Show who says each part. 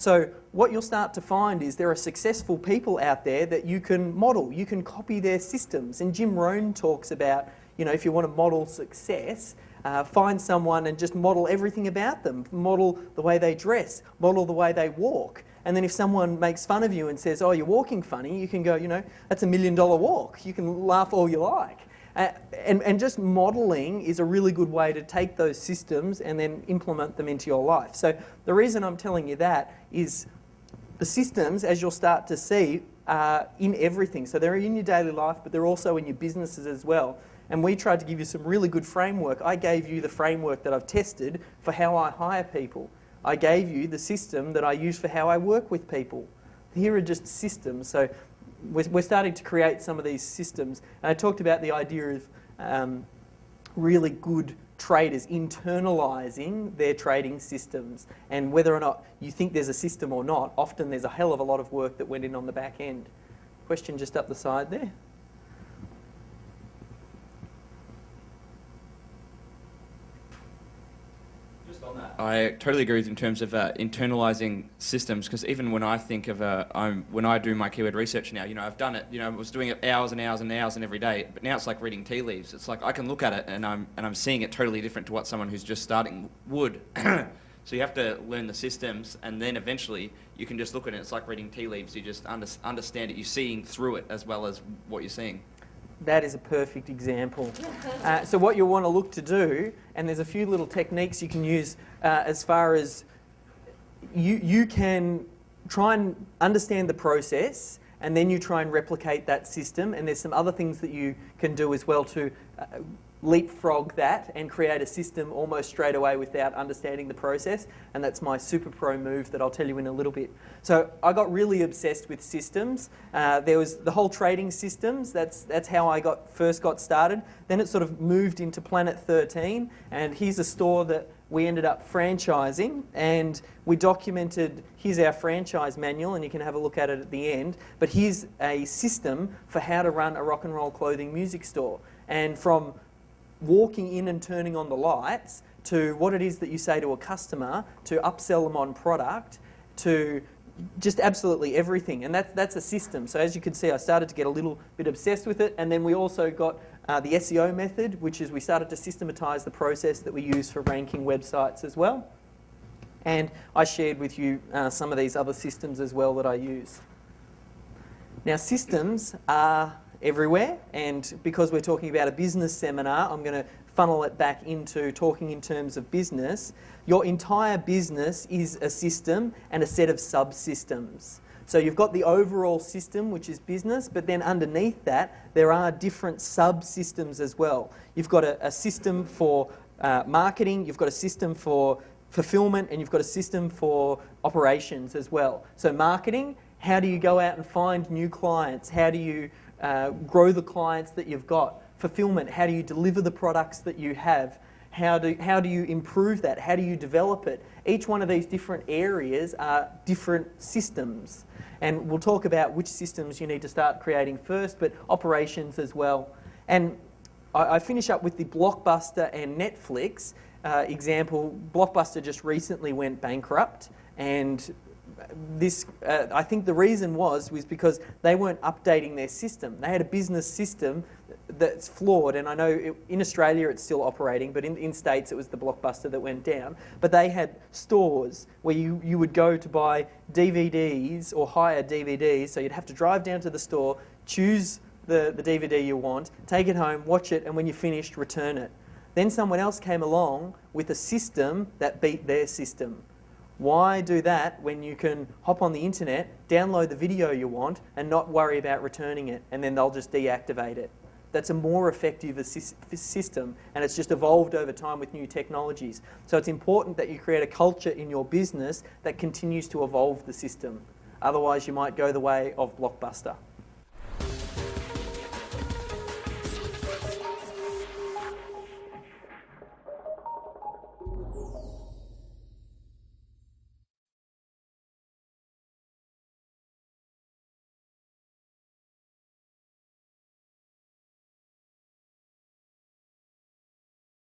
Speaker 1: So what you'll start to find is there are successful people out there that you can model. You can copy their systems. And Jim Rohn talks about, you know, if you want to model success, find someone and just model everything about them. Model the way they dress, model the way they walk. And then if someone makes fun of you and says, oh, you're walking funny, you can go, you know, that's $1 million walk. You can laugh all you like. And just modelling is a really good way to take those systems and then implement them into your life. So the reason I'm telling you that is the systems, as you'll start to see, are in everything. So they're in your daily life, but they're also in your businesses as well. And we tried to give you some really good framework. I gave you the framework that I've tested for how I hire people. I gave you the system that I use for how I work with people. Here are just systems. So we're starting to create some of these systems. And I talked about the idea of really good traders internalising their trading systems. And whether or not you think there's a system or not, often there's a hell of a lot of work that went in on the back end. Question just up the side there.
Speaker 2: I totally agree with you in terms of internalising systems, because even when I think of when I do my keyword research now, you know, I've done it. You know, I was doing it hours and hours and hours and every day, but now it's like reading tea leaves. It's like I can look at it and I'm seeing it totally different to what someone who's just starting would. So you have to learn the systems, and then eventually you can just look at it. It's like reading tea leaves. You just understand it. You're seeing through it as well as what you're seeing.
Speaker 1: That is a perfect example. So what you'll want to look to do, and there's a few little techniques you can use as far as you can try and understand the process, and then you try and replicate that system. And there's some other things that you can do as well to leapfrog that and create a system almost straight away without understanding the process. And that's my super pro move that I'll tell you in a little bit. So I got really obsessed with systems. There was the whole trading systems. That's how I first got started. Then it sort of moved into Planet 13, and here's a store that we ended up franchising, and we documented, here's our franchise manual, and you can have a look at it at the end, but here's a system for how to run a rock and roll clothing music store. And from walking in and turning on the lights, to what it is that you say to a customer, to upsell them on product, to just absolutely everything. And that's a system. So as you can see, I started to get a little bit obsessed with it. And then we also got the SEO method, which is we started to systematise the process that we use for ranking websites as well. And I shared with you some of these other systems as well that I use. Now, systems are everywhere, and because we're talking about a business seminar, I'm going to funnel it back into talking in terms of business. Your entire business is a system and a set of subsystems. So you've got the overall system, which is business, but then underneath that, there are different subsystems as well. You've got a system for marketing, you've got a system for fulfillment, and you've got a system for operations as well. So marketing, how do you go out and find new clients? How do you grow the clients that you've got? Fulfillment, how do you deliver the products that you have? How do you improve that? How do you develop it? Each one of these different areas are different systems. And we'll talk about which systems you need to start creating first, but operations as well. And I finish up with the Blockbuster and Netflix example. Blockbuster just recently went bankrupt, and this, I think the reason was because they weren't updating their system. They had a business system that's flawed, and I know in Australia it's still operating, but in States it was the Blockbuster that went down. But they had stores where you would go to buy DVDs or hire DVDs, so you'd have to drive down to the store, choose the DVD you want, take it home, watch it, and when you're finished, return it. Then someone else came along with a system that beat their system. Why do that when you can hop on the internet, download the video you want, and not worry about returning it, and then they'll just deactivate it? That's a more effective system, and it's just evolved over time with new technologies. So it's important that you create a culture in your business that continues to evolve the system. Otherwise, you might go the way of Blockbuster.